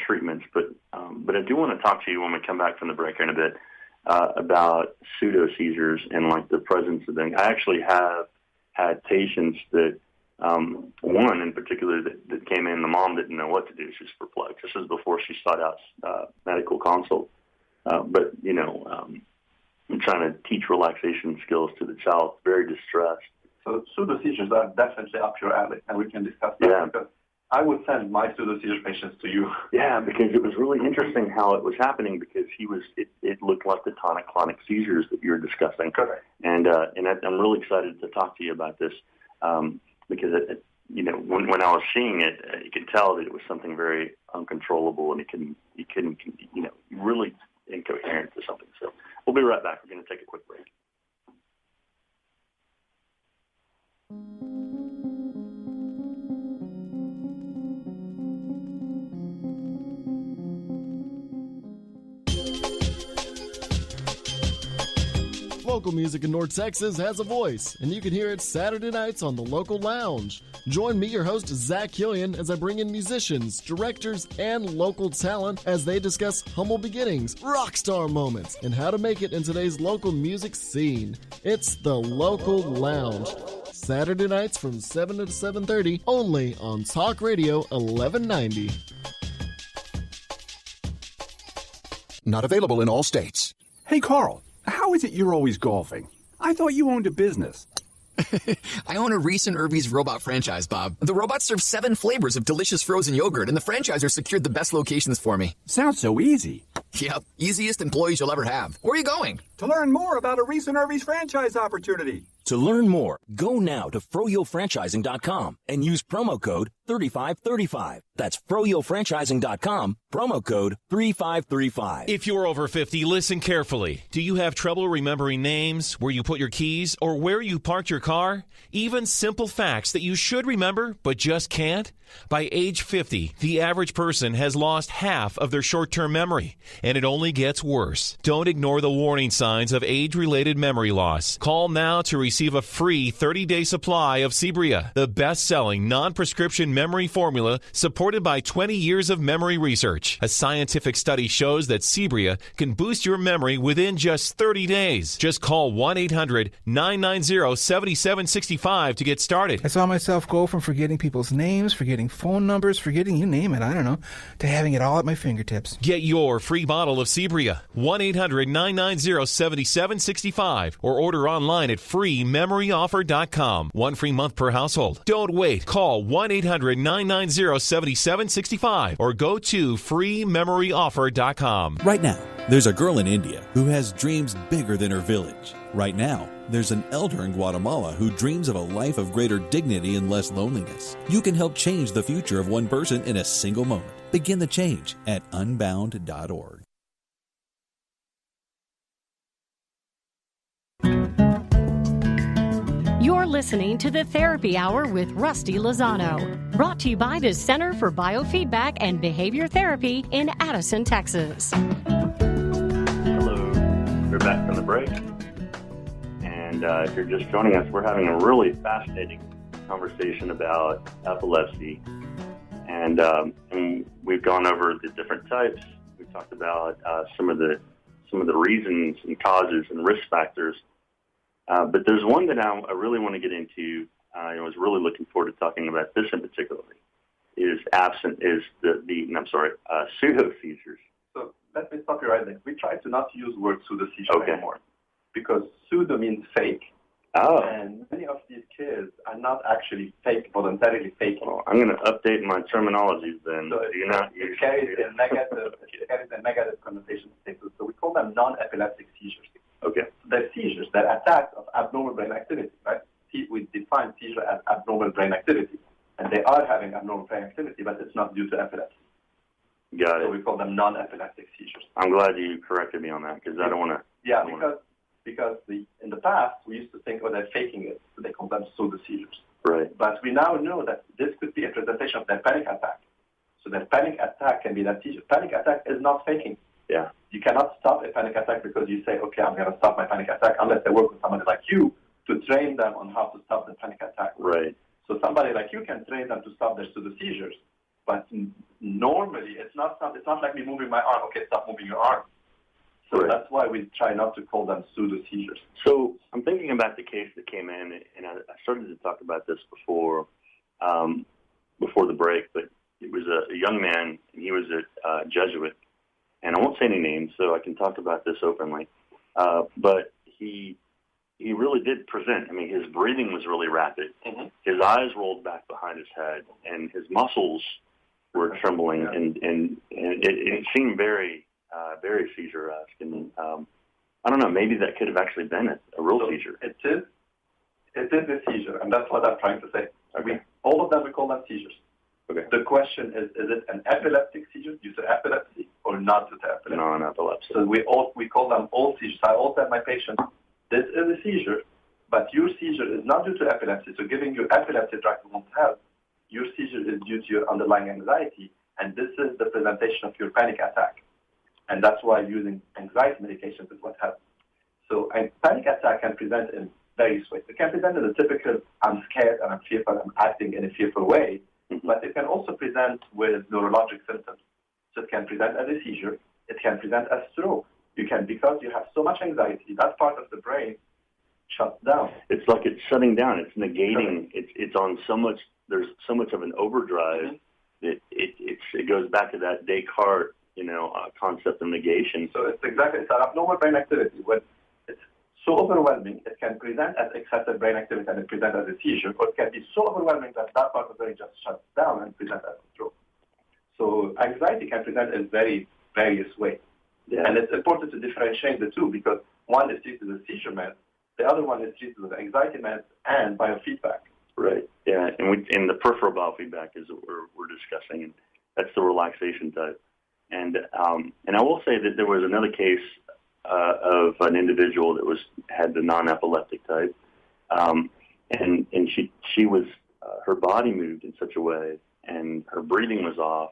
treatments. But I do want to talk to you when we come back from the break in a bit about pseudo seizures and like the presence of them. I actually have had patients that one in particular that came in. The mom didn't know what to do. She was perplexed. This was before she sought out medical consult. But I'm trying to teach relaxation skills to the child. Very distressed. So pseudo seizures are definitely up your alley, and we can discuss that. Yeah. Because I would send my pseudo seizure patients to you. Yeah, because it was really interesting how it was happening. Because it looked like the tonic-clonic seizures that you're discussing. Correct. And I'm really excited to talk to you about this because when I was seeing it, you could tell that it was something very uncontrollable, and it couldn't really incoherent to something. So we'll be right back. We're going to take a quick break. Local music in North Texas has a voice, and you can hear it Saturday nights on the local lounge. Join me, your host, Zach Killian, as I bring in musicians, directors, and local talent as they discuss humble beginnings, rock star moments, and how to make it in today's local music scene. It's the Local Lounge. Saturday nights from 7 to 7:30, only on Talk Radio 1190. Not available in all states. Hey, Carl, how is it you're always golfing? I thought you owned a business. I own a Reese and Irby's robot franchise, Bob. The robots serve 7 flavors of delicious frozen yogurt, and the franchisor secured the best locations for me. Sounds so easy. Yep, easiest employees you'll ever have. Where are you going? To learn more about a Reese and Irby's franchise opportunity. To learn more, go now to froyofranchising.com and use promo code 3535. That's froyofranchising.com, promo code 3535. If you're over 50, listen carefully. Do you have trouble remembering names, where you put your keys, or where you parked your car? Even simple facts that you should remember but just can't? By age 50, the average person has lost half of their short-term memory, and it only gets worse. Don't ignore the warning signs of age-related memory loss. Call now to receive a free 30-day supply of Sebria, the best-selling non-prescription memory formula supported by 20 years of memory research. A scientific study shows that Sebria can boost your memory within just 30 days. Just call 1-800-990-7765 to get started. I saw myself go from forgetting people's names, forgetting phone numbers, forgetting you name it, I don't know, to having it all at my fingertips. Get your free bottle of Sebria, 1-800-990-7765, or order online at freememoryoffer.com. 1 free month per household. Don't wait. Call 1-800-990-7765 or go to freememoryoffer.com. Right now, there's a girl in India who has dreams bigger than her village. Right now, there's an elder in Guatemala who dreams of a life of greater dignity and less loneliness. You can help change the future of one person in a single moment. Begin the change at unbound.org. You're listening to the Therapy Hour with Rusty Lozano, brought to you by the Center for Biofeedback and Behavior Therapy in Addison, Texas. Hello, we're back from the break. And if you're just joining us, we're having a really fascinating conversation about epilepsy. And we've gone over the different types. We've talked about some of the reasons and causes and risk factors. But there's one that I really want to get into. I was really looking forward to talking about this in particular. Pseudo seizures. So let me stop you right there. We try to not use the word pseudo seizure anymore, because pseudo means fake, Oh. And many of these kids are not actually voluntarily faking. Well, I'm going to update my terminologies then. So it carries a negative connotation. So we call them non-epileptic seizures. Okay. So they're seizures, they're attacks of abnormal brain activity, right? We define seizure as abnormal brain activity. And they are having abnormal brain activity, but it's not due to epilepsy. Got it. So we call them non-epileptic seizures. I'm glad you corrected me on that because I don't want to. Yeah, because in the past we used to think, they're faking it, so they call them pseudo seizures. Right. But we now know that this could be a presentation of their panic attack. So their panic attack can be that seizure. Panic attack is not faking. Yeah. You cannot stop a panic attack because you say, okay, I'm going to stop my panic attack, unless they work with somebody like you to train them on how to stop the panic attack. Right. So somebody like you can train them to stop their pseudo seizures. But normally, it's not like me moving my arm. Okay, stop moving your arm. So that's why we try not to call them pseudo seizures. So I'm thinking about the case that came in, and I started to talk about this before the break. But it was a young man, and he was a Jesuit, and I won't say any names, so I can talk about this openly. But he really did present. I mean, his breathing was really rapid. Mm-hmm. His eyes rolled back behind his head, and his muscles were trembling, and it seemed very seizure-esque. And I don't know, maybe that could have actually been a real seizure. It is a seizure, and that's what I'm trying to say. Okay. All of them, we call them seizures. Okay. The question is it an epileptic seizure due to epilepsy or not due to epilepsy? Non-epilepsy. So we call them all seizures. I also tell my patients, this is a seizure, but your seizure is not due to epilepsy. So giving you epilepsy drugs won't help. Your seizure is due to your underlying anxiety, and this is the presentation of your panic attack. And that's why using anxiety medications is what helps. So a panic attack can present in various ways. It can present in the typical, I'm scared and I'm fearful, I'm acting in a fearful way, but it can also present with neurologic symptoms. So it can present as a seizure, it can present as stroke. Because you have so much anxiety, that part of the brain shuts down. It's like it's shutting down. It's negating. It's on so much. There's so much of an overdrive that it goes back to that Descartes, concept of negation. So it's an abnormal brain activity. When it's so overwhelming, it can present as excessive brain activity and it present as a seizure, or it can be so overwhelming that part of the brain just shuts down and present as a stroke. So anxiety can present in very various ways. Yeah. And it's important to differentiate the two because one is treated with seizure meds, the other one is treated with anxiety meds and biofeedback. Right. Yeah. And the peripheral biofeedback is what we're discussing, and that's the relaxation type. And I will say that there was another case of an individual that had the non-epileptic type, and she was her body moved in such a way, and her breathing was off.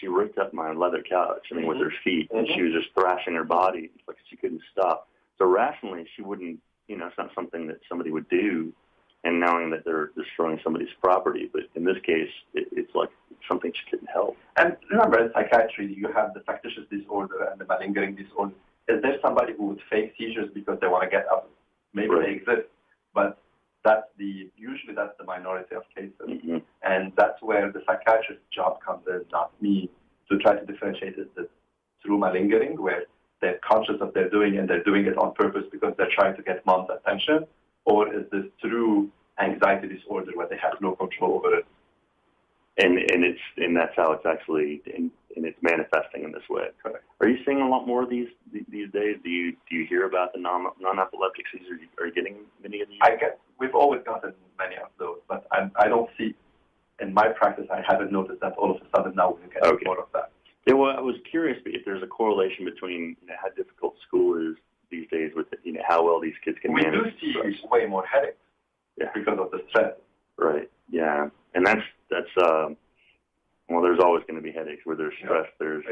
She ripped up my leather couch, with her feet, and she was just thrashing her body like she couldn't stop. So rationally, she wouldn't, it's not something that somebody would do, and knowing that they're destroying somebody's property. But in this case, it's like something she couldn't help. And remember, in psychiatry, you have the factitious disorder and the malingering disorder. Is there somebody who would fake seizures because they want to get out? Maybe they exist, but usually that's the minority of cases. Mm-hmm. And that's where the psychiatrist's job comes in, not me, to try to differentiate is this through malingering, where they're conscious of they're doing and they're doing it on purpose because they're trying to get mom's attention, or is this through anxiety disorder where they have no control over it? And that's how it's actually and it's manifesting in this way. Correct. Are you seeing a lot more of these days? Do you hear about the non-epileptic seizures? Are you getting many of these? We've always gotten many of those, but I don't see in my practice. I haven't noticed that all of a sudden now we're getting more of that. Yeah, well, I was curious if there's a correlation between how difficult school is these days with how well these kids can manage. We do see way more headaches because of the stress. Right. Yeah, and that's well, there's always going to be headaches where there's stress. There's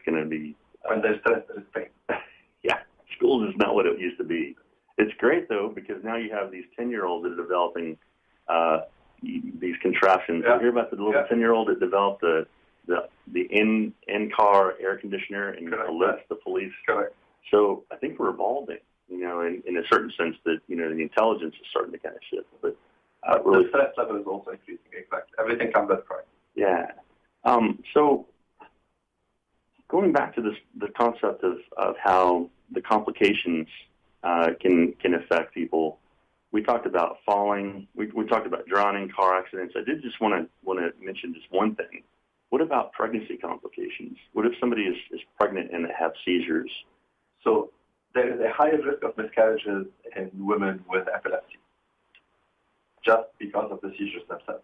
going to be when there's stress, there's pain. Yeah, school is not what it used to be. It's great though because now you have these 10-year-olds that are developing these contraptions. You hear about the little 10-year-old that developed the in-car air conditioner and alerts the police. Correct. So I think we're evolving, in a certain sense that the intelligence is starting to kind of shift. But the stress level is also increasing. Exactly. Everything comes at a price. Yeah. So going back to the concept of how the complications can affect people, we talked about falling. We talked about drowning, car accidents. I did just want to mention just one thing. What about pregnancy complications? What if somebody is pregnant and they have seizures? So there is a higher risk of miscarriages in women with epilepsy, just because of the seizures themselves.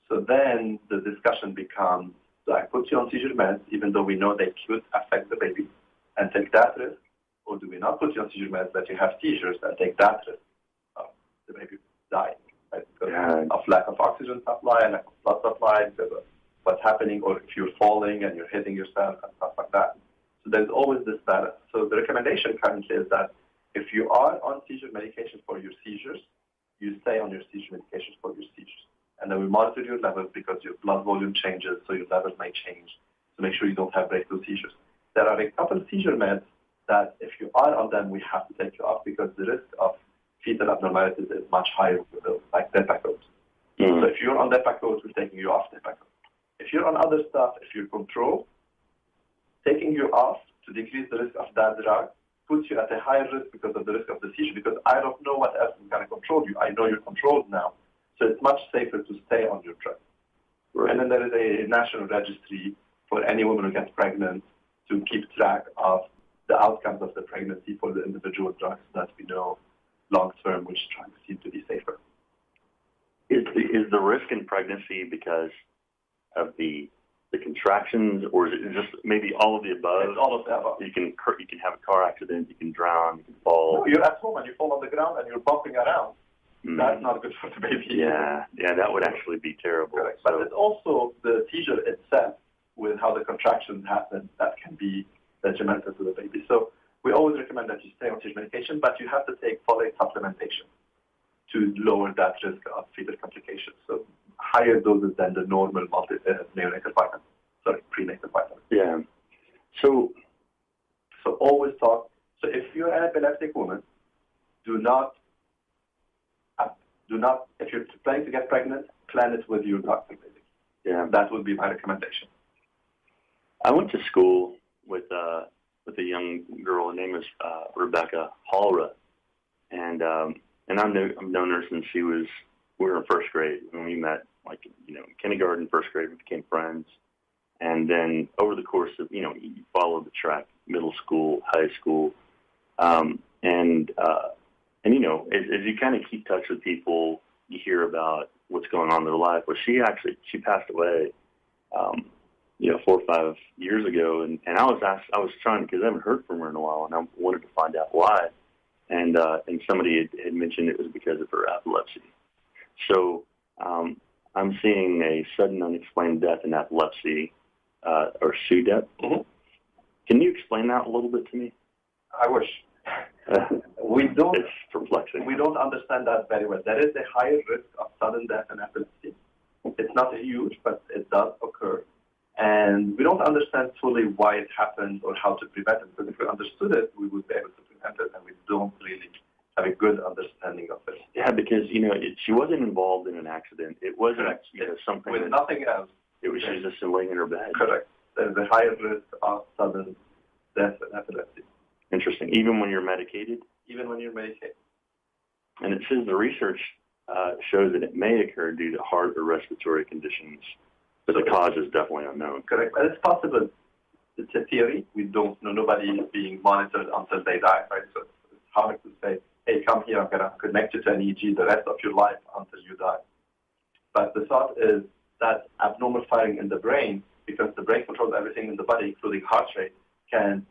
So then the discussion becomes, do I put you on seizure meds, even though we know they could affect the baby, and take that risk? Or do we not put you on seizure meds, but you have seizures, and take that risk of the baby dying, right? Because of lack of oxygen supply, lack of blood supply, because of what's happening, or if you're falling and you're hitting yourself and stuff like that. So there's always this balance. So the recommendation currently is that if you are on seizure medication for your seizures, you stay on your seizure medications for your seizures. And then we monitor your levels because your blood volume changes, so your levels may change. So make sure you don't have breakthrough seizures. There are a couple of seizure meds that if you are on them, we have to take you off because the risk of fetal abnormalities is much higher with those, like Depakote. So if you're on Depakote, we're taking you off Depakote. If you're on other stuff, if you're controlled, taking you off to decrease the risk of that drug puts you at a higher risk because of the risk of the seizure, because I don't know what else is going to control you. I know you're controlled now. So it's much safer to stay on your drug. Right. And then there is a national registry for any woman who gets pregnant to keep track of the outcomes of the pregnancy for the individual drugs that we know long-term, which seem to be safer. Is the risk in pregnancy because of the contractions, or is it just maybe all of the above? It's all of the above. You can have a car accident, you can drown, you can fall. No, you're at home and you fall on the ground and you're bumping around. That's not good for the baby. Yeah, that would actually be terrible. Correct. But it's also the seizure itself with how the contractions happen that can be detrimental to the baby. So we always recommend that you stay on seizure medication, but you have to take folate supplementation to lower that risk of fetal complications. So higher doses than the normal neonatal vitamin. Prenatal vitamin. Yeah. So always talk. So if you're an epileptic woman, do not, if you're planning to get pregnant, plan it with your doctor, basically. Yeah. That would be my recommendation. I went to school with a young girl. Her name is Rebecca Khourey, and I've known her since we were in first grade when we met, kindergarten, first grade, we became friends. And then over the course of, you follow the track, middle school, high school. As you kind of keep touch with people, you hear about what's going on in their life. Well, she passed away, 4 or 5 years ago. And I was trying, because I haven't heard from her in a while, and I wanted to find out why. And somebody had mentioned it was because of her epilepsy. So I'm seeing a sudden unexplained death in epilepsy, or SUDEP. Mm-hmm. Can you explain that a little bit to me? I wish. We don't. It's perplexing. We don't understand that very well. There is a higher risk of sudden death in epilepsy. It's not huge, but it does occur. And we don't understand fully why it happens or how to prevent it. Because if we understood it, we would be able to prevent it, and we don't really have a good understanding of it. Yeah, because, she wasn't involved in an accident. It wasn't something with nothing else. It was she just laying in her bed. Correct. There's a higher risk of sudden death in epilepsy. Interesting. Even when you're medicated? Even when you're medicated. And it says the research shows that it may occur due to heart or respiratory conditions, but the cause is definitely unknown. Correct. But it's possible. It's a theory. We don't know. Nobody is being monitored until they die, right? So it's hard to say, hey, come here, I'm going to connect you to an EEG the rest of your life until you die. But the thought is that abnormal firing in the brain, because the brain controls everything in the body, including heart rate, can,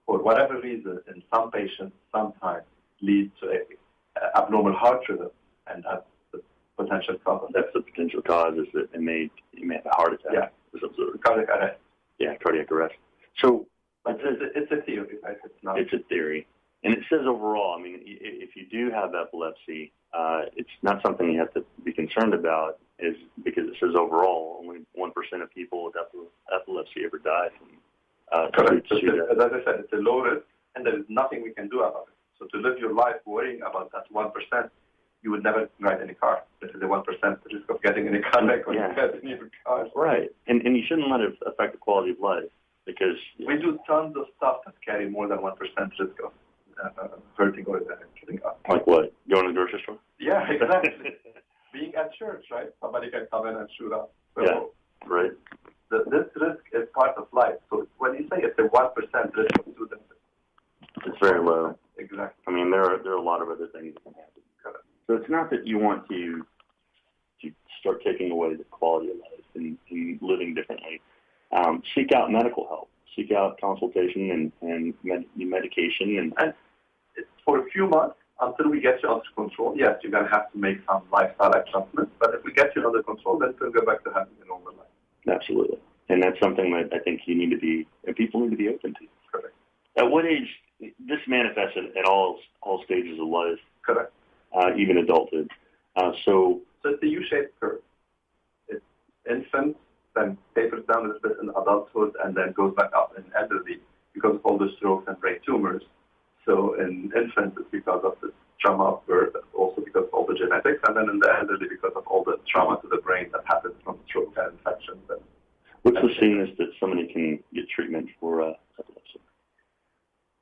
for whatever reason, in some patients, sometimes lead to an abnormal heart rhythm, and that's the potential cause. That's the potential cause, is that it may have a heart attack. Yeah, cardiac arrest. Yeah, cardiac arrest. So it's a theory, right? It's a theory. And it says overall, if you do have epilepsy, it's not something you have to be concerned about, is because it says overall, only 1% of people with epilepsy ever die from correct. As I said, it's a low risk, and there is nothing we can do about it. So to live your life worrying about that 1%, you would never ride any car. This is a 1% risk of getting in a car wreck when you get in your car. Right. And you shouldn't let it affect the quality of life, because we do tons of stuff that carry more than 1% risk of hurting or killing us. Like what? Going to the grocery can come in and shoot up. So Yeah, right. This risk is part of life. So when you say it's a 1% risk of suicide, It's very low. Exactly. I mean, there are a lot of other things that can happen. Correct. So it's not that you want to start taking away the quality of life and living differently. Seek out medical help. Seek out consultation and medication. And it's for a few months until we get you under control. Yes, you're going to have to make some lifestyle adjustments, but if we get you under control, then we'll go back to having a normal life. Absolutely. And that's something that I think you need to be, and people need to be open to. Correct. At what age, this manifests at all stages of life. Correct. Even adulthood. So it's a U-shaped curve. It's infants, then tapers down a little bit in adulthood, and then goes back up in elderly because of all the strokes and brain tumors. So in infants, it's because of the trauma of birth, also because of all the genetics, and then in the elderly because of all the trauma to the brain that happens from stroke and infections. what's the soonest that somebody can get treatment for epilepsy?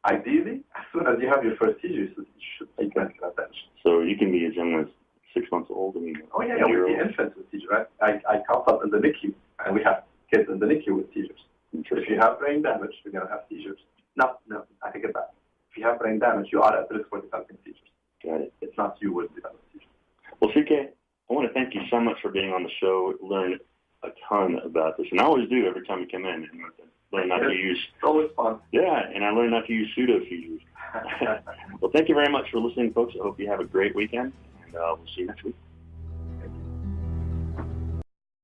Ideally, as soon as you have your first seizure, you should take medical attention. So you can be as young as 6 months old. I mean, we see infants with seizures, right? I consult in the NICU, and we have kids in the NICU with seizures. If you have brain damage, you're going to have seizures. No, I take it back. If you have brain damage, you are at risk for developing seizures. Got it. It's not you with developing seizures. Well, CK, I want to thank you so much for being on the show. Learned a ton about this, and I always do every time you come in. And learn not to use. It's always fun. Yeah, and I learned not to use pseudo seizures. Well, thank you very much for listening, folks. I hope you have a great weekend, and we'll see you next week.